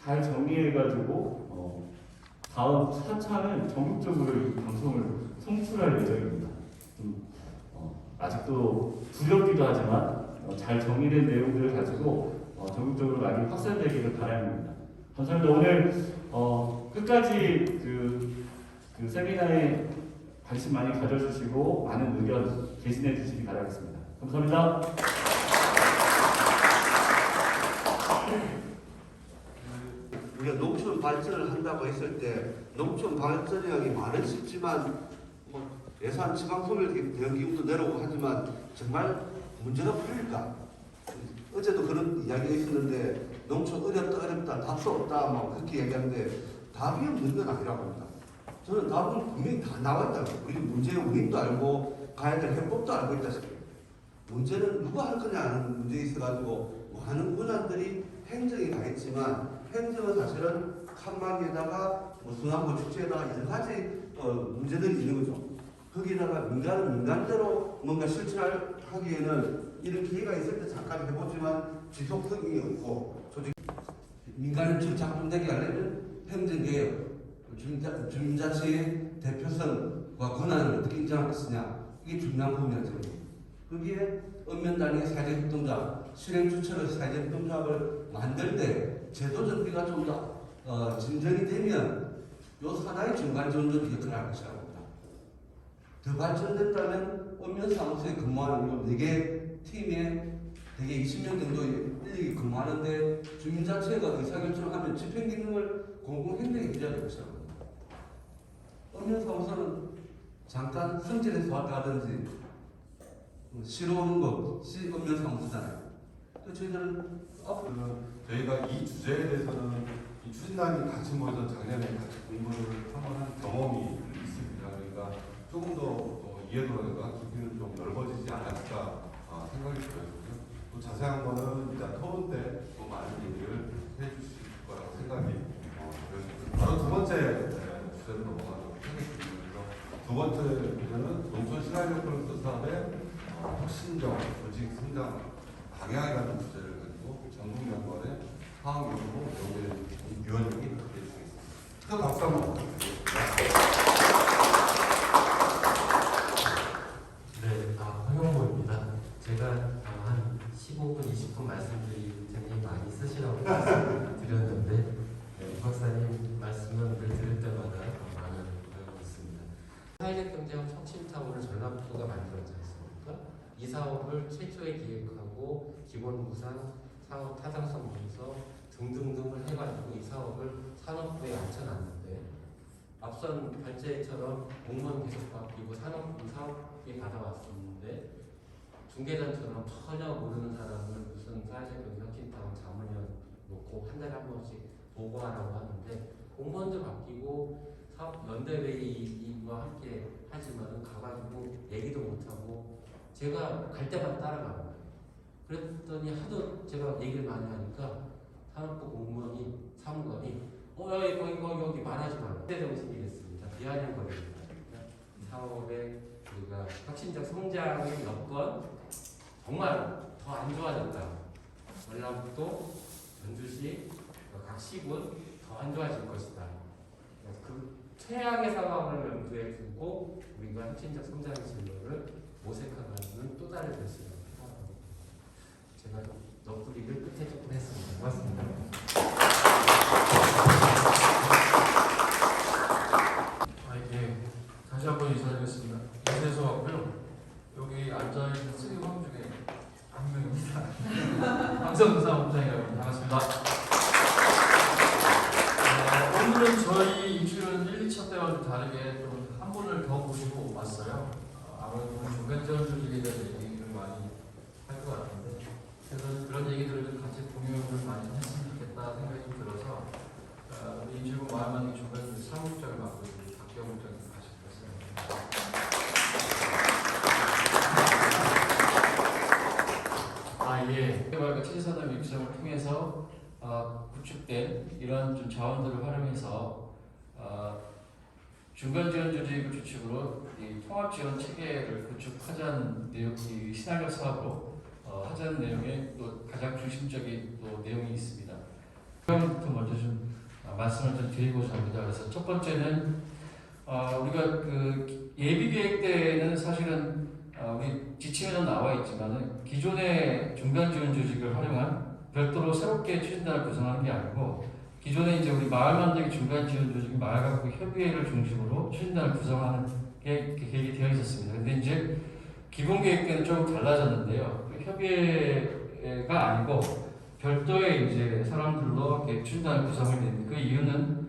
잘 정리해가지고 다음 4차는 전국적으로 이 방송을 송출할 예정입니다. 아직도 두렵기도 하지만 잘 정리된 내용들을 가지고 전국적으로 많이 확산되기를 바랍니다. 감사합니다. 오늘 끝까지 그 세미나에 관심 많이 가져주시고 많은 의견 개진해 주시기 바라겠습니다. 감사합니다. 우리가 농촌 발전을 한다고 했을 때 농촌 발전량이 많은 싶지만 예산 지방소멸 대응 기금도 내려오고 하지만 정말 문제가 풀릴까? 어제도 그런 이야기가 있었는데 농촌 어렵다 답도 없다 뭐 그렇게 얘기하는데 답이 없는 건 아니라고 합니다. 저는 답은 분명히 다 나와 있다고. 그리고 문제의 원인도 알고 가야 될 해법도 알고 있다시피 문제는 누가 할 거냐 하는 문제에 있어가지고 많은 권한들이 행정에 가 있지만 행정은 사실은 칸막이에다가 순환고 축제에다가 여러 가지 문제들이 있는 거죠. 거기다가 민간은 민간대로 뭔가 실천하기에는 이런 기회가 있을 때 잠깐 해보지만 지속성이 없고 조직 민간이 작동되게 하려면 행정개혁, 주민자치의 대표성과 권한을 어떻게 인정할 것이냐 이게 중요한 부분이죠. 거기에 읍면단위의 사회적협동조합, 실행주체로 사회적협동조합을 만들 때 제도 정비가 좀 더 진전이 되면 요 하나의 중간지원적인 역할을 할 것이라고 합니다. 더 발전됐다면 읍면사무소에 근무하는 요 4개 팀에 대개 20명 정도 인력이 근무하는데 주민자체가 의사결정을 하면 집행기능을 공공행정에 해줘야 될 것이라고 합니다. 읍면사무소는 잠깐 성질에서 왔다 가든지 쉬러 오는 것이 읍면사무소잖아요. 저희들은 저희가 이 주제에 대해서는 이 추진단이 같이 모여서 작년에 같이 공부를 한번 한 경험이 있습니다. 그러니까 조금 더 이해도가 깊이는 좀 넓어지지 않았을까 생각이 들어요. 또 자세한 거는 일단 토론 때 또 많은 얘기를 해주실 거라고 생각이 들어요. 바로 두 번째 주제로 넘어가도록 하겠습니다. 그래서 두 번째 주제는 농촌 시각역학교 사업의 혁신적 조직 성장 방향이라는 주제를 가지고 전국연구원의 화학연구소 연구위원님이 해주시겠습니다. 큰 박수 한번 부탁드리겠습니다. 네, 황영모입니다. 제가 한 15분, 20분 말씀드리 굉장히 많이 쓰시라고 드렸는데 이 박사님 말씀을 들을 때마다 많은 배우고 있습니다. 사회적 경제학 혁신타운을 전라북도가 만들었지 않습니까? 이 사업을 최초에 기획하고 기본 구상, 사업 타당성 분석 등등등을 해가지고 이 사업을 산업부에 앉혀놨는데 앞선 발제처럼 공무원 계속 바뀌고 산업부 사업비 받아왔었는데 중개단처럼 전혀 모르는 사람을 무슨 사회적 경제 혁신타운 자문위원 놓고 한 달에 한 번씩 보고하라고 하는데 공무원도 바뀌고 사업 연대회의와 함께 하지만은 가가지고 얘기도 못하고 제가 갈 때마다 따라가는 거예요. 그랬더니 하도 제가 얘기를 많이 하니까 산업부 공무원이 사무관이 여기 말하지 말라. 그때 정신이 됐습니다. 비아냥거립니다. 사업의 우리가 혁신적 성장의 여건 정말 더 안 좋아졌다. 전라북도, 전주시, 각 시군 더 안 좋아질 것이다. 그 최악의 상황을 염두에 두고 우리가 혁신적 성장의 진로를 모색하는 또 다른 결심을 하고 제가 너구리를 끝에 조금 했습니다. 고맙습니다. 다시 한번 인사드리겠습니다. 이세서 왔고요. 여기 앉아있는 쓰리황 중에 한 명입니다. 방송사무장이라고 합니다. 반갑습니다. 오늘은 저희 입시는 1, 2차 때와 좀 다르게 좀 한 분을 더 모시고 왔어요. 아무래도 중간지원 조직에 대한 얘기를 많이 할 것 같은데 그래서 그런 얘기들을 좀 같이 공유를 많이 했으면 좋겠다 생각이 좀 들어서 우리 인질부 마음만이 중간지원 사무국장을 맡고 있는 박경훈 장님 예. 체제산업 육성을 통해서 구축된 이러한 좀 자원들을 활용해서 중간지원 조직을 주축으로 이 통합지원 체계를 구축하자는 내용이 시나리오 사업으로 하자는 내용의 또 가장 중심적인 또 내용이 있습니다. 부터 먼저 좀 말씀을 좀 드리고자 합니다. 그래서 첫 번째는 우리가 그 예비 계획 때는 사실은 우리 지침에는 나와 있지만은 기존의 중간 지원 조직을 활용한 별도로 새롭게 추진단을 구성하는 게 아니고 기존에 이제 우리 마을 만들기 중간 지원 조직이 마을 가구 협의회를 중심으로 추진단을 구성하는 게 계획이 되어 있었습니다. 근데 이제 기본 계획 때는 조금 달라졌는데요. 협의회가 아니고 별도의 이제 사람들로 이렇게 추진단을 구성을 했는데 그 이유는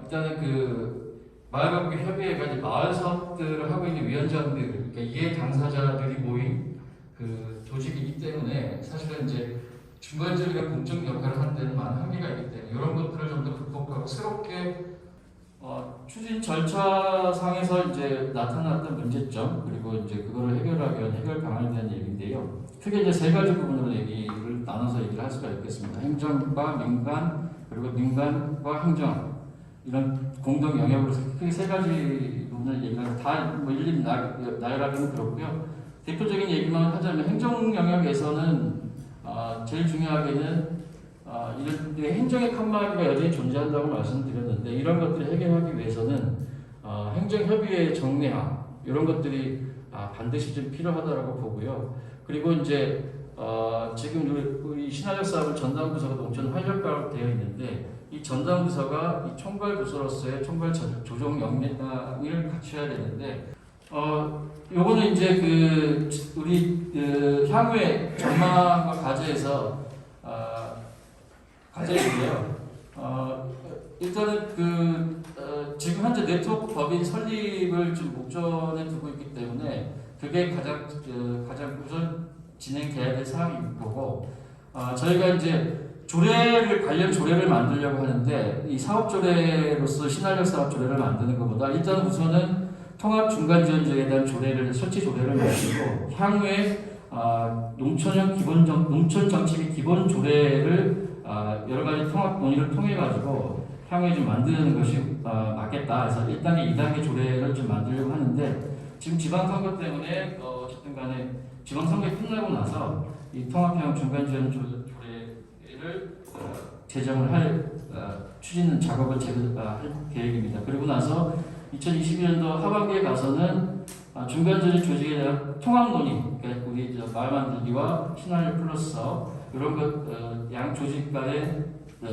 일단은 그 마을 가구 협의회가 이제 마을 사업들을 하고 있는 위원장들, 그러니까 이해 당사자들이 모인 그 조직이기 때문에 사실은 이제 중간지역의 공적 역할을 하는 데는 많은 한계가 있기 때문에 이런 것들을 좀 더 극복하고 새롭게 추진 절차상에서 이제 나타났던 문제점 그리고 이제 그거를 해결하기 위한 해결 방안에 대한 얘기인데요. 크게 이제 세 가지 부분으로 얘기를 나눠서 얘기를 할 수가 있겠습니다. 행정과 민간 그리고 민간과 행정 이런 공동 영역으로서 크게 세 가지 부분을 얘기하는 다뭐 일일이 나열하기는 그렇고요. 대표적인 얘기만 하자면 행정 영역에서는 제일 중요하게는 이런 행정의 칸막이가 여전히 존재한다고 말씀드렸는데 이런 것들을 해결하기 위해서는 행정협의회 정례화 이런 것들이 반드시 좀 필요하다고 보고요. 그리고 이제 지금 우리 신화적 사업은 전담부서가 농촌 활력가로 되어 있는데 이 전담부서가 이 총괄부서로서의 총괄 조정 역량을 갖춰야 되는데 요거는 이제 그 우리 향후의 전망과 과제에서 과제인데요. 일단은 지금 현재 네트워크 법인 설립을 좀 목전에 두고 있기 때문에 그게 가장 우선 진행돼야 될 사항인 거고 저희가 이제 관련 조례를 만들려고 하는데 이 사업 조례로서 신활력 사업 조례를 만드는 것보다 일단 우선은 통합 중간 지원제에 대한 설치 조례를 만들고 향후에 농촌 정책의 기본 조례를 여러 가지 통합 논의를 통해 가지고 향후에 좀 만드는 것이 맞겠다. 그래서 1단계, 2단계 조례를 좀 만들려고 하는데 지금 지방선거 때문에 어쨌든 간에 지방선거가 끝나고 나서 이 통합형 중간 지원 조례를 제정을 할 추진 작업을 할 계획입니다. 그리고 나서 2022년도 하반기에 가서는 중간지원 조직에 대한 통합 논의, 그러니까 우리 마을 만들기와 신활력 플러스 사업 이런 것 양 조직 간의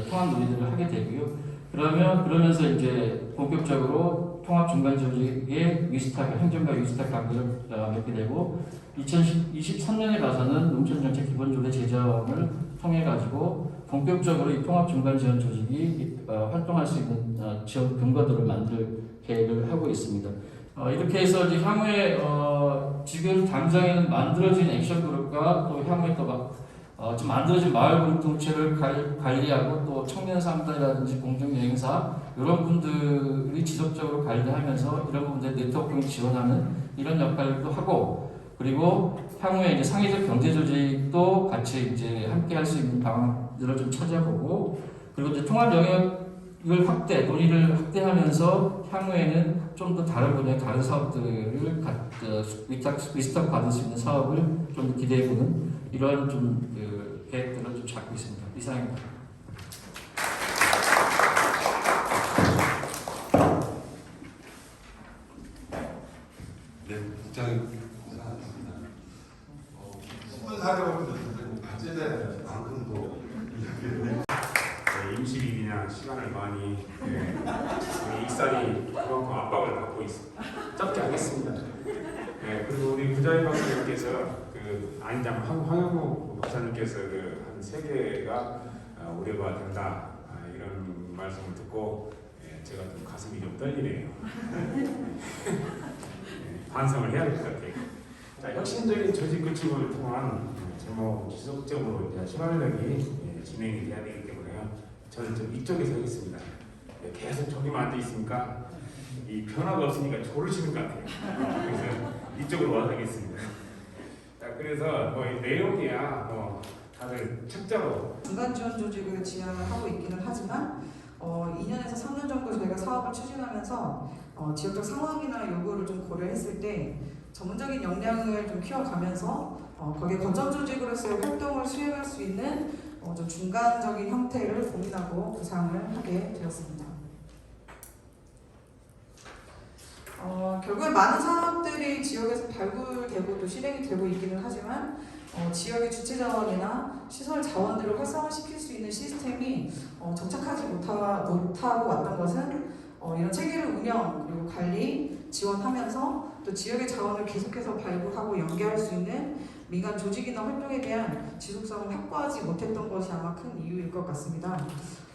통합 논의들을 하게 되고요. 그러면서 이제 본격적으로 통합 중간 조직의 행정과 위스탁 강구를 맺게 되고 2023년에 가서는 농촌정책 기본조례 제정을 통해 가지고 본격적으로 이 통합 중간 지원 조직이 활동할 수 있는 지원 근거들을 만들 계획을 하고 있습니다. 이렇게 해서 이제 향후에 지금 당장에는 만들어진 액션 그룹과 또 향후에 또 지금 만들어진 마을 공동체를 관리하고 또 청년 상담이라든지 공정 여행사 이런 분들이 지속적으로 관리하면서 이런 부분들 네트워크를 지원하는 이런 역할도 하고 그리고 향후에 이제 상위적 경제 조직도 같이 이제 함께 할 수 있는 방안들을 좀 찾아보고 그리고 이제 통합 영역을 논의를 확대하면서 향후에는 좀 더 다른 분야의 다른 사업들을 위탁 받을 수 있는 사업을 좀 기대해보는 이런 좀 계획들을 좀 잡고 있습니다. 이상입니다. 네, 입장이 이상합니다. 10분 사려고 했는데 과제된 만큼도 임시비비나 시간을 많이 우리 익산이 그만큼 압박을 받고 있습니다. 짧게 하겠습니다. 그리고 우리 부자인 박사님께서 황영무 박사님께서 한 3개가 우려가 된다 이런 말씀을 듣고 제가 좀 가슴이 좀 떨리네요. 반성을 해야 될 것 같아요. 자, 혁신적인 조직 구축을 통한 지속적으로 신활력이 진행이 돼야 되기 때문에요. 저는 좀 이쪽에 서 있습니다. 계속 저기만 앉아 있으니까 이 변화가 없으니까 조르시는 것 같아요. 그래서 이쪽으로 와서 하겠습니다. 자, 그래서 이 내용이야 다들 책자로 중간 지원 조직을 지향을 하고 있기는 하지만 2년에서 3년 정도 저희가 사업을 추진하면서 지역적 상황이나 요구를 좀 고려했을 때 전문적인 역량을 좀 키워가면서 거기에 거점 조직으로서의 활동을 수행할 수 있는 좀 중간적인 형태를 고민하고 구상을 하게 되었습니다. 결국엔 많은 사업들이 지역에서 발굴되고 또 실행이 되고 있기는 하지만 지역의 주체 자원이나 시설 자원들을 활성화시킬 수 있는 시스템이 정착하지 못하고 왔던 것은 이런 체계를 운영 그리고 관리 지원하면서 또 지역의 자원을 계속해서 발굴하고 연계할 수 있는 민간 조직이나 활동에 대한 지속성을 확보하지 못했던 것이 아마 큰 이유일 것 같습니다.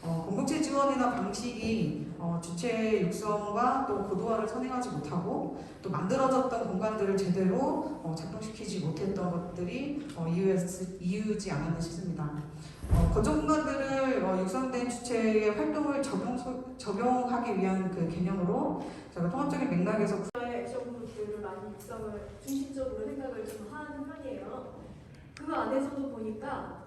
공동체 지원이나 방식이 주체 육성과 또 고도화를 선행하지 못하고 또 만들어졌던 공간들을 제대로 작동시키지 못했던 것들이 이유지 않았나 싶습니다. 거점 공간들을 육성된 주체의 활동을 적용하기 위한 그 개념으로 제가 통합적인 맥락에서 액션 그룹들을 많이 육성을 중심적으로 생각을 좀 하는 편이에요. 그 안에서도 보니까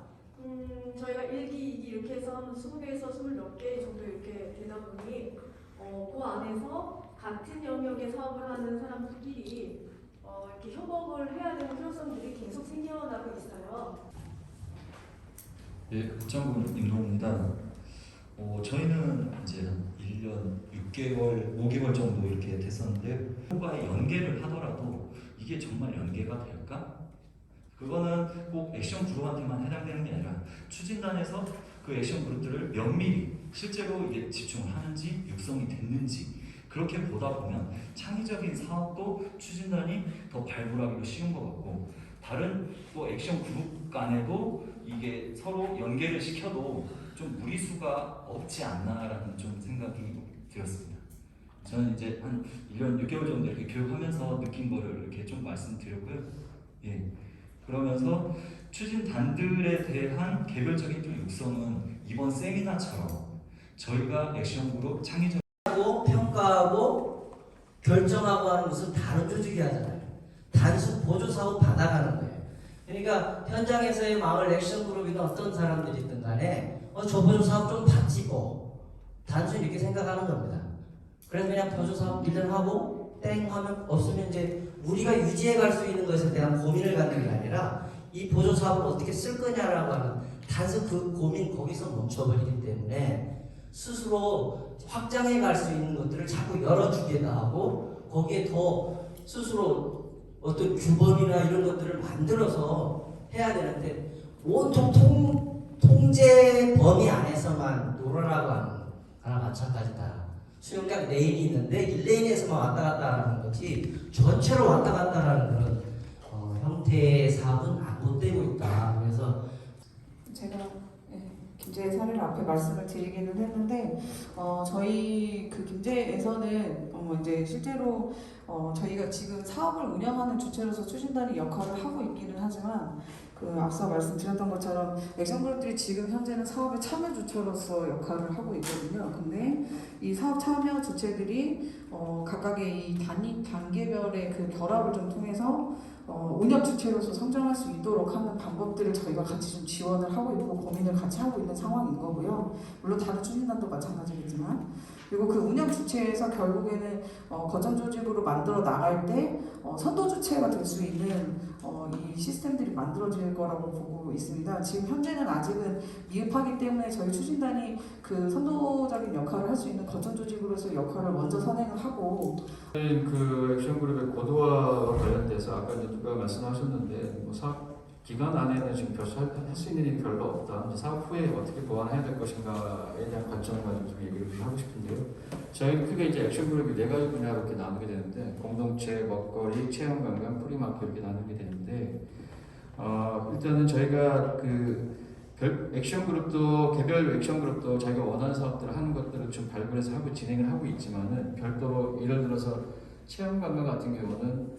저희가 1기, 2기 이렇게 해서 한 20개에서 20몇 개 정도 이렇게 되다 보니 그 안에서 같은 영역의 사업을 하는 사람들끼리 이렇게 협업을 해야 되는 필요성들이 계속 생겨나고 있어요. 예, 국장군 임동입니다. 저희는 이제 한 1년 6개월, 5개월 정도 이렇게 됐었는데 후과에 연계를 하더라도 이게 정말 연계가 될까? 그거는 꼭 액션 그룹한테만 해당되는 게 아니라 추진단에서 그 액션 그룹들을 면밀히 실제로 이게 집중을 하는지 육성이 됐는지 그렇게 보다 보면 창의적인 사업도 추진단이 더 발굴하기도 쉬운 것 같고 다른 또 액션 그룹 간에도 이게 서로 연계를 시켜도 좀 무리수가 없지 않나라는 좀 생각이 들었습니다. 저는 이제 한 1년 6개월 정도 이렇게 교육하면서 느낀 거를 이렇게 좀 말씀드렸고요. 예. 그러면서 추진단들에 대한 개별적인 좀 육성은 이번 세미나처럼 저희가 액션그룹 창의적 평가하고 결정하고 하는 것은 다른 조직이 하잖아요. 단순 보조사업 받아가는 거예요. 그러니까 현장에서의 마을 액션그룹이나 어떤 사람들이 있든 간에 저 보조사업 좀 받지 뭐 단순히 이렇게 생각하는 겁니다. 그래서 그냥 보조사업 1년 하고 땡 하면 없으면 이제 우리가 유지해 갈 수 있는 것에 대한 고민을 갖는 게 아니라 이 보조사업을 어떻게 쓸 거냐라고 하는 단순 그 고민 거기서 멈춰버리기 때문에 스스로 확장해 갈 수 있는 것들을 자꾸 열어주기도 하고 거기에 더 스스로 어떤 규범이나 이런 것들을 만들어서 해야 되는데 온통 통제 범위 안에서만 놀아라고 하는 거나 마찬가지다. 수영장 레인이 있는데 1레인에서만 왔다 갔다 하는 거지 전체로 왔다 갔다 하는 그런 형태의 사업은 안 못되고 있다. 그래서 제가 김제 사례를 앞에 말씀을 드리기는 했는데 저희 그 김제에서는 이제 실제로 저희가 지금 사업을 운영하는 주체로서 추진단이 역할을 하고 있기는 하지만 그 앞서 말씀드렸던 것처럼 액션그룹들이 지금 현재는 사업의 참여 주체로서 역할을 하고 있거든요. 근데 이 사업 참여 주체들이 각각의 이 단계별의 그 결합을 좀 통해서 운영 주체로서 성장할 수 있도록 하는 방법들을 저희가 같이 좀 지원을 하고 있고 고민을 같이 하고 있는 상황인 거고요. 물론 다른 추진단도 마찬가지겠지만 그리고 그 운영 주체에서 결국에는 거점 조직으로 만들어 나갈 때 선도 주체가 될 수 있는 이 시스템들이 만들어질 거라고 보고 있습니다. 지금 현재는 아직은 미흡하기 때문에 저희 추진단이 그 선도적인 역할을 할 수 있는 거점 조직으로서 역할을 먼저 선행을 하고 그 액션그룹의 고도화와 관련돼서 아까 이제 누가 말씀하셨는데 뭐 사업 기간 안에는 지금 할 수 있는 일이 별로 없다. 이제 사업 후에 어떻게 보완해야 될 것인가에 대한 관점과 좀 얘기를 좀 하고 싶은데요. 저희 크게 이제 액션그룹이 4가지 분야로 이렇게 나누게 되는데 공동체, 먹거리, 체험관광, 프리마켓 이렇게 나누게 되는데 일단은 저희가 그 액션그룹도 개별 액션그룹도 자기가 원하는 사업들을 하는 것들을 좀 발굴해서 하고 진행을 하고 있지만은 별도로 예를 들어서 체험관광 같은 경우는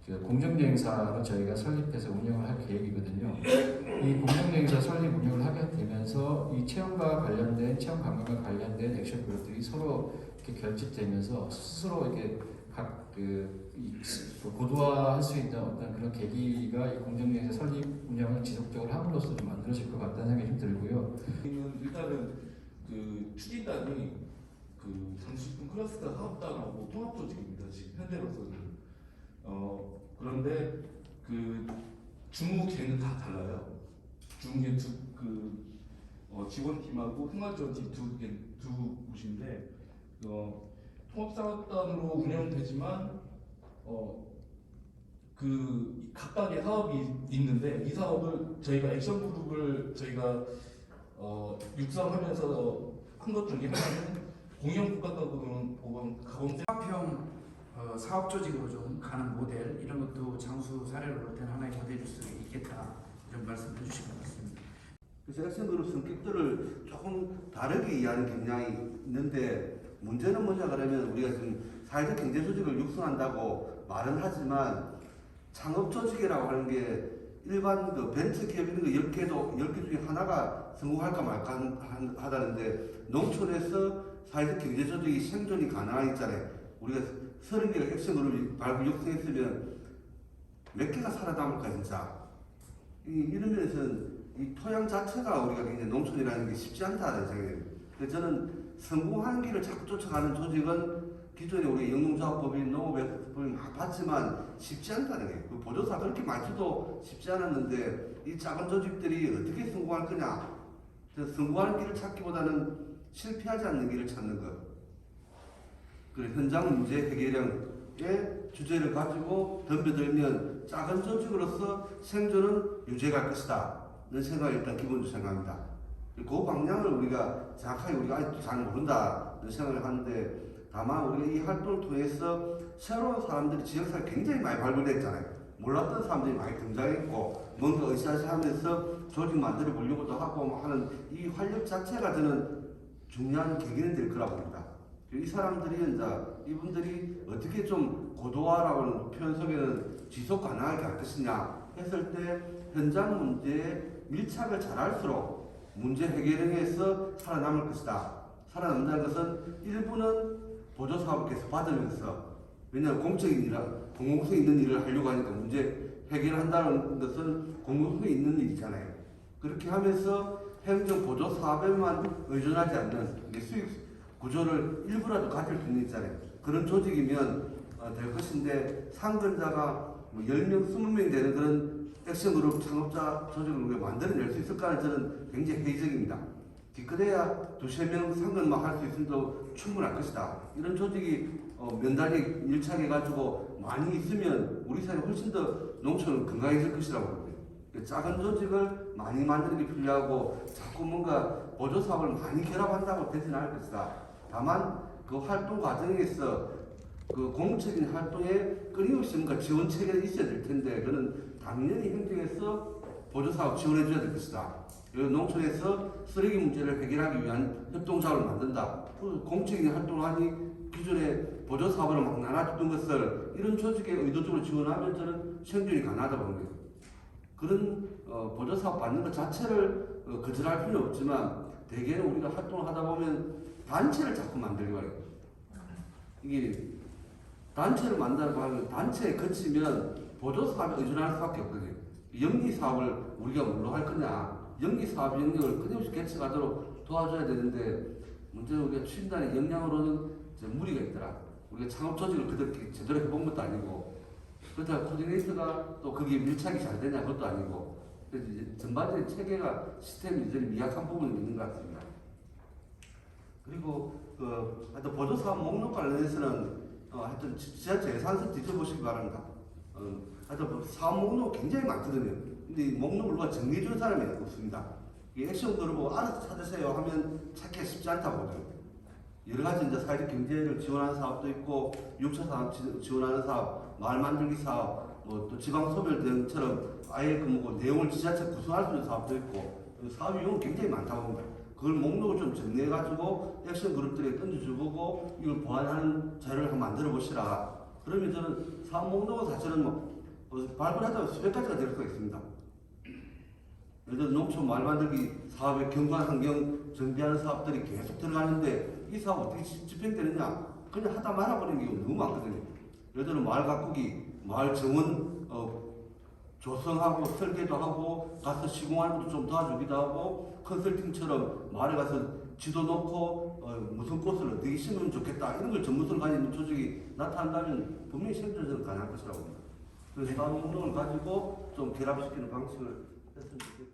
그 공정여행사를 저희가 설립해서 운영을 할 계획이거든요. 이 공정여행사 설립 운영을 하게 되면서 이 체험과 관련된 체험 관광과 관련된 액션 그룹들이 서로 이렇게 결집되면서 스스로 이렇게 각 고도화할 수 있는 어떤 그런 계기가 이 공정여행사 설립 운영을 지속적으로 함으로써 좀 만들어질 것 같다는 생각이 좀 들고요. 일단은 그 추진단이 그 장식품 클러스터 사업단하고 통합 조직입니다. 지금 현재로서는. 그런데 그 주무계는 다 달라요. 중에 지원팀하고 흥화지원팀 두 곳인데 통합사업단으로 운영되지만 그 각각의 사업이 있는데 이 사업을 저희가 액션그룹을 저희가 육성하면서 한 것 중에 하나는 공영국가가공센터 사업형 사업 조직으로 좀 가는 모델 이런 것도 장수 사례로 볼 때는 하나의 모델일 수 있겠다 이런 말씀해 주신 것 같습니다. 그래서 액션그룹 성격들을 조금 다르게 이해하는 경향이 있는데 문제는 뭐냐 그러면 우리가 지금 사회적 경제 조직을 육성한다고 말은 하지만 창업 조직이라고 하는 게 일반 그 벤처 기업 이런 거 10개 중에 하나가 성공할까 말까 하다는데 농촌에서 사회적 경제 조직이 생존이 가능한 있잖아요. 우리가 30개가 액션그룹이 발굴 육성했으면 몇 개가 살아남을까 진짜. 이런 면에서는 이 토양 자체가 우리가 굉장히 농촌이라는 게 쉽지 않다는 생각이에요. 그래서 저는 성공하는 길을 자꾸 쫓아가는 조직은 기존에 우리 영농조합법인 농업법인 막 봤지만 쉽지 않다는 거예요. 그 보조사 그렇게 많이 줘도 쉽지 않았는데 이 작은 조직들이 어떻게 성공할 거냐. 성공하는 길을 찾기보다는 실패하지 않는 길을 찾는 것. 그리고 현장 문제 해결형의 주제를 가지고 덤벼들면 작은 조직으로서 생존은 유지할 것이다. 는 생각을 일단 기본적으로 생각합니다. 그 방향을 우리가 정확하게 우리가 아직도 잘 모른다는 생각을 하는데 다만 우리가 이 활동을 통해서 새로운 사람들이 지역사회 굉장히 많이 발굴됐잖아요. 몰랐던 사람들이 많이 등장했고 뭔가 으쌰으쌰하면서 조직 만들어 보려고도 하고 하는 이 활력 자체가 저는 중요한 계기는 될 거라고 봅니다. 이 사람들이 이분들이 어떻게 좀 고도화라고 하는 표현 속에는 지속 가능하게 할 것이냐 했을 때 현장 문제에 밀착을 잘할수록 문제 해결형에서 살아남을 것이다. 살아남는다는 것은 일부는 보조사업을 계속 받으면서 왜냐하면 공공성 있는 일을 하려고 하니까 문제 해결한다는 것은 공공성이 있는 일이잖아요. 그렇게 하면서 행정 보조 사업에만 의존하지 않는 수익 구조를 일부라도 가질 수 있는 있잖아요. 그런 조직이면 될 것인데 상근자가 10명, 20명이 되는 그런 액션그룹 창업자 조직을 우리가 만들어낼 수 있을까는 저는 굉장히 회의적입니다. 기껏해야 2~3명 상근만 할 수 있으면 충분할 것이다. 이런 조직이 면단이 밀착해가지고 많이 있으면 우리 사회 훨씬 더 농촌은 건강해질 것이라고 봅니다. 작은 조직을 많이 만드는 게 필요하고 자꾸 뭔가 보조사업을 많이 결합한다고 되지는 않을 것이다. 다만 그 활동 과정에서 그 공적인 활동에 끊임없이 뭔가 지원 체계가 있어야 될 텐데 그는 당연히 행정에서 보조사업 지원해 줘야 될 것이다. 농촌에서 쓰레기 문제를 해결하기 위한 협동조합을 만든다. 공적인 활동을 하니 기존에 보조사업을 막 나눠줬던 것을 이런 조직에 의도적으로 지원하면 저는 생존이 가능하다고 봅니다. 그런 보조사업 받는 것 자체를 거절할 필요는 없지만 대개는 우리가 활동을 하다 보면 단체를 자꾸 만들려고 해요. 이게 단체를 만들고 하면 단체에 거치면 보조사업에 의존할 수밖에 없거든요. 영리사업을 우리가 뭘로 할 거냐. 영리사업 영역을 끊임없이 개척하도록 도와줘야 되는데 문제는 우리가 추진단의 역량으로는 무리가 있더라. 우리가 창업조직을 그렇게 제대로 해본 것도 아니고 그렇다고 코디네이터가 또 거기에 밀착이 잘 되냐 그것도 아니고 그래서 이제 전반적인 체계가 시스템이 이제 미약한 부분이 있는 것 같습니다. 그리고 하여튼 보조사업 목록 관련해서는 하여튼 지자체 예산서 뒤져보시기 바랍니다. 하여튼 사업 목록 굉장히 많거든요. 근데 이 목록을 누가 정리해주는 사람이 없습니다. 이 액션그룹 보고 알아서 찾으세요 하면 찾기가 쉽지 않다고 보거든요. 여러 가지 이제 사회적 경제를 지원하는 사업도 있고 6차 사업 지원하는 사업, 마을 만들기 사업, 뭐 또 지방 소멸 대응처럼 아예 그 내용을 지자체 구성할 수 있는 사업도 있고 사업 이용은 굉장히 많다고 봅니다. 그걸 목록을 좀 정리해가지고 액션 그룹들에 던져주고 이걸 보완하는 자료를 한번 만들어 보시라. 그러면 저는 사업 목록은 사실은 발굴하다 수백 가지가 될 수가 있습니다. 예를 들어 농촌 마을 만들기 사업에 경관 환경 정비하는 사업들이 계속 들어가는데 이 사업 어떻게 집행되느냐? 그냥 하다 말아버리는 경우가 너무 많거든요. 예를 들어 마을 가꾸기, 마을 정원 조성하고 설계도 하고 가서 시공하는 것도 좀 도와주기도 하고 컨설팅처럼 마을에 가서 지도 놓고 무슨 꽃을 어떻게 심으면 좋겠다 이런 걸 전문성을 가진 조직이 나타난다면 분명히 생존은 가능할 것이라고 봅니다. 그래서 사업 목록을 가지고 좀 결합시키는 방식을 했으면 좋겠습니다.